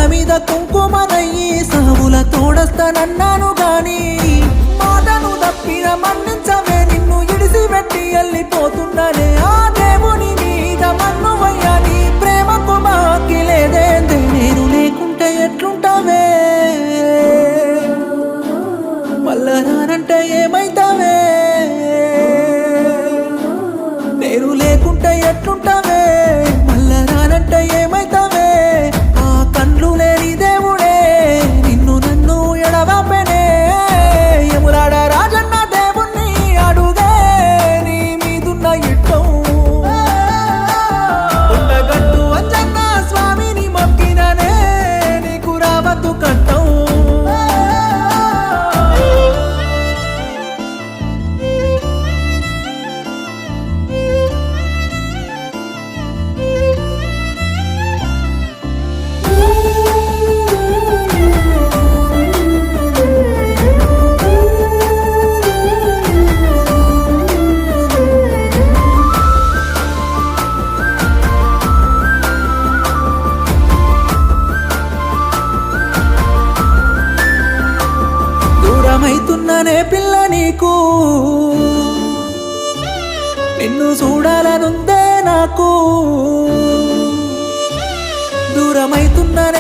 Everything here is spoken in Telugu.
తల మీద కుంకుమనయ్యి సావుల తోడస్తానన్నాను గాని మాటను తప్పిన మన్నించవే నిన్ను ఇడిసి పెట్టి వెళ్ళిపోతున్ననే ఆ దేవుని మీద మన్నువయ్యా నీ ప్రేమకు బాకి లేదేందే నేను లేకుంటే ఎట్లుంటావే మళ్ళా రానంటే ఏమైతావే నేను లేకుంటే ఎట్లుంటావే మళ్ళా రానంటే ఏమైతావే ఆ కండ్లు లేని దేవుడే నిన్ను నన్ను ఎడవాపెనే యములాడ రాజన్న దేవుణ్ణి అడుగే నీ మీదున్న ఇట్టం ఉండగట్టు అంజన్న స్వామిని మొక్కిననే నీకు రావద్దు కట్టం దూరమైతున్ననే పిల్ల నీకు నిన్ను చూడాలనుందే నాకు దూరమైతున్ననే